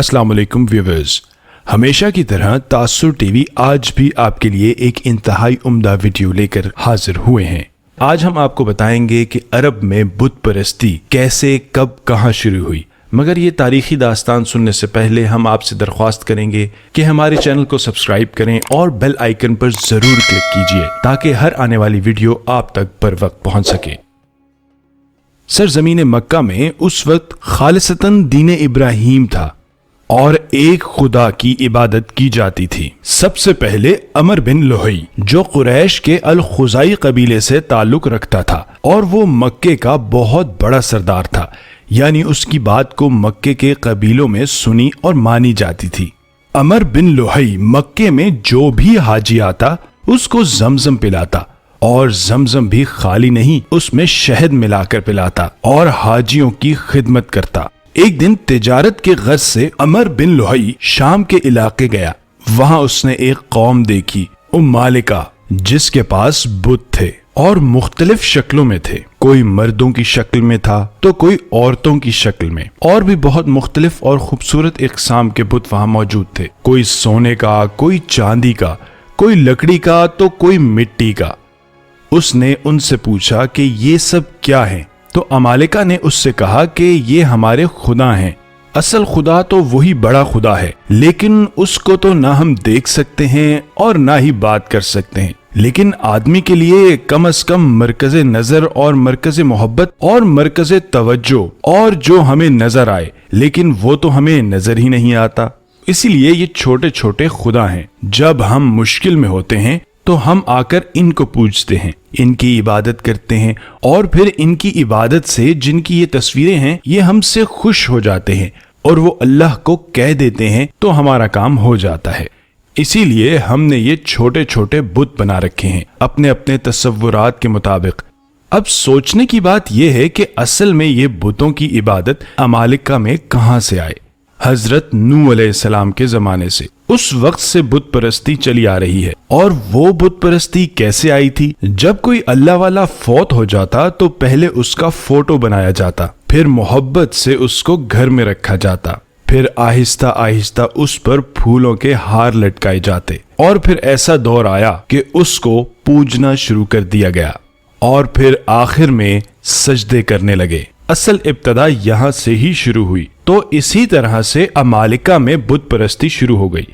अस्सलाम वालेकुम व्यूअर्स, हमेशा की तरह तासुर टीवी आज भी आपके लिए एक इंतहाई उम्दा वीडियो लेकर हाजिर हुए हैं। आज हम आपको बताएंगे कि अरब में बुत परस्ती कैसे, कब, कहां शुरू हुई। मगर ये तारीखी दास्तान सुनने से पहले हम आपसे दरख्वास्त करेंगे कि हमारे चैनल को सब्सक्राइब करें और बेल आइकन पर जरूर क्लिक कीजिए ताकि हर आने वाली वीडियो आप तक बर वक्त पहुंच सके। सरजमीन मक्का में उस वक्त खालिसतन दीन इब्राहीम था और एक खुदा की इबादत की जाती थी। सबसे पहले अमर बिन लुहई, जो कुरैश के अल खुजाई कबीले से ताल्लुक रखता था और वो मक्के का बहुत बड़ा सरदार था, यानी उसकी बात को मक्के के कबीलों में सुनी और मानी जाती थी। अमर बिन लुहई मक्के में जो भी हाजी आता उसको जमजम पिलाता, और जमजम भी खाली नहीं, उसमें शहद मिलाकर पिलाता और हाजियों की खिदमत करता। एक दिन तिजारत के गर्ज से अमर बिन लुहई शाम के इलाके गया। वहां उसने एक कौम देखी, मालिका, जिसके पास बुत थे और मुख्तलिफ शक्लों में थे। कोई मर्दों की शक्ल में था तो कोई औरतों की शक्ल में, और भी बहुत मुख्तलिफ और खूबसूरत इक़साम के बुत वहां मौजूद थे। कोई सोने का, कोई चांदी का, कोई लकड़ी का तो कोई मिट्टी का। उसने उनसे पूछा कि ये सब क्या है, तो अमालिका ने उससे कहा कि ये हमारे खुदा हैं। असल खुदा तो वही बड़ा खुदा है, लेकिन उसको तो ना हम देख सकते हैं और ना ही बात कर सकते हैं। लेकिन आदमी के लिए कम अज कम मरकज नजर और मरकज मोहब्बत और मरकज तवज्जो और जो हमें नजर आए, लेकिन वो तो हमें नजर ही नहीं आता। इसीलिए ये छोटे छोटे खुदा हैं। जब हम मुश्किल में होते हैं तो हम आकर इनको पूजते हैं, इनकी इबादत करते हैं, और फिर इनकी इबादत से जिनकी ये तस्वीरें हैं ये हमसे खुश हो जाते हैं और वो अल्लाह को कह देते हैं तो हमारा काम हो जाता है। इसीलिए हमने ये छोटे छोटे बुत बना रखे हैं अपने अपने तसव्वुरात के मुताबिक। अब सोचने की बात यह है कि असल में ये बुतों की इबादत अमालिका में कहां से आए। हजरत नूह अलैहिस्सलाम के जमाने से, उस वक्त से बुत परस्ती चली आ रही है। और वो बुत परस्ती कैसे आई थी? जब कोई अल्लाह वाला फौत हो जाता तो पहले उसका फोटो बनाया जाता, फिर मोहब्बत से उसको घर में रखा जाता, फिर आहिस्ता आहिस्ता उस पर फूलों के हार लटकाए जाते, और फिर ऐसा दौर आया कि उसको पूजना शुरू कर दिया गया, और फिर आखिर में सजदे करने लगे। असल इब्तदा यहाँ से ही शुरू हुई। तो इसी तरह से अमालिका में बुत परस्ती शुरू हो गई।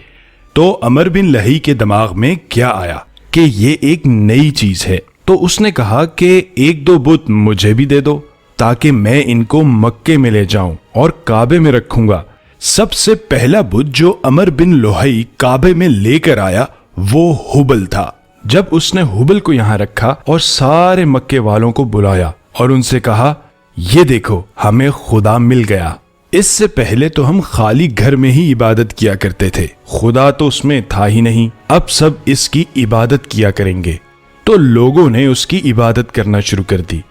तो अमर बिन लुहई के दिमाग में क्या आया कि ये एक नई चीज है। तो उसने कहा कि एक दो बुत मुझे भी दे दो ताकि मैं इनको मक्के में ले जाऊं और काबे में रखूंगा। सबसे पहला बुत जो अमर बिन लुहई काबे में लेकर आया वो हुबल था। जब उसने हुबल को यहाँ रखा और सारे मक्के वालों को बुलाया और उनसे कहा, ये देखो हमें खुदा मिल गया। इससे पहले तो हम खाली घर में ही इबादत किया करते थे, खुदा तो उसमें था ही नहीं। अब सब इसकी इबादत किया करेंगे। तो लोगों ने उसकी इबादत करना शुरू कर दी।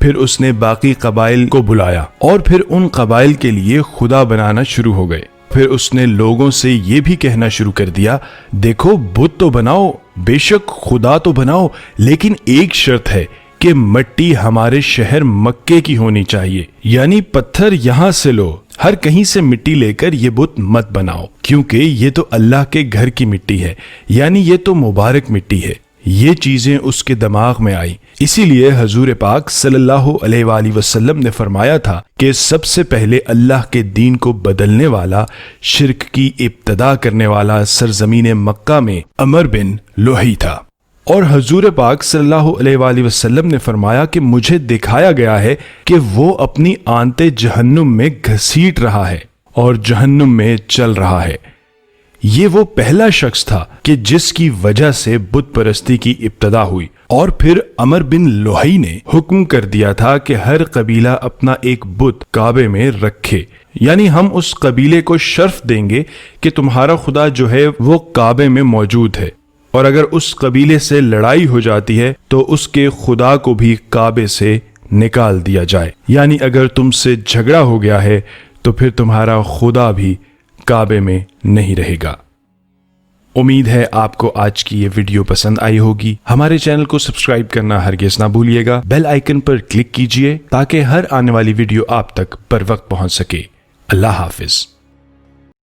फिर उसने बाकी कबाइल को बुलाया और फिर उन कबाइल के लिए खुदा बनाना शुरू हो गए। फिर उसने लोगों से ये भी कहना शुरू कर दिया, देखो बुत तो बनाओ, बेशक खुदा तो बनाओ, लेकिन एक शर्त है कि मिट्टी हमारे शहर मक्के की होनी चाहिए, यानी पत्थर यहाँ से लो, हर कहीं से मिट्टी लेकर ये बुत मत बनाओ, क्योंकि ये तो अल्लाह के घर की मिट्टी है, यानी ये तो मुबारक मिट्टी है। ये चीजें उसके दिमाग में आई। इसीलिए हजूर पाक सल्लल्लाहु अलैहि वसल्लम ने फरमाया था कि सबसे पहले अल्लाह के दीन को बदलने वाला, शिर्क की इब्तदा करने वाला सरजमीन मक्का में अमर बिन लुहई था। और हजूर पाक सल्लल्लाहु अलैहि वसल्लम ने फरमाया कि मुझे दिखाया गया है कि वो अपनी आंतें जहन्नुम में घसीट रहा है और जहन्नुम में चल रहा है। ये वो पहला शख्स था कि जिसकी वजह से बुत परस्ती की इब्तदा हुई। और फिर अमर बिन लुहई ने हुक्म कर दिया था कि हर कबीला अपना एक बुत काबे में रखे, यानी हम उस कबीले को शर्फ देंगे कि तुम्हारा खुदा जो है वो काबे में मौजूद है, और अगर उस कबीले से लड़ाई हो जाती है तो उसके खुदा को भी काबे से निकाल दिया जाए, यानी अगर तुमसे झगड़ा हो गया है तो फिर तुम्हारा खुदा भी काबे में नहीं रहेगा। उम्मीद है आपको आज की ये वीडियो पसंद आई होगी। हमारे चैनल को सब्सक्राइब करना हरगिज ना भूलिएगा। बेल आइकन पर क्लिक कीजिए ताकि हर आने वाली वीडियो आप तक बर वक्त पहुंच सके। अल्लाह हाफिज।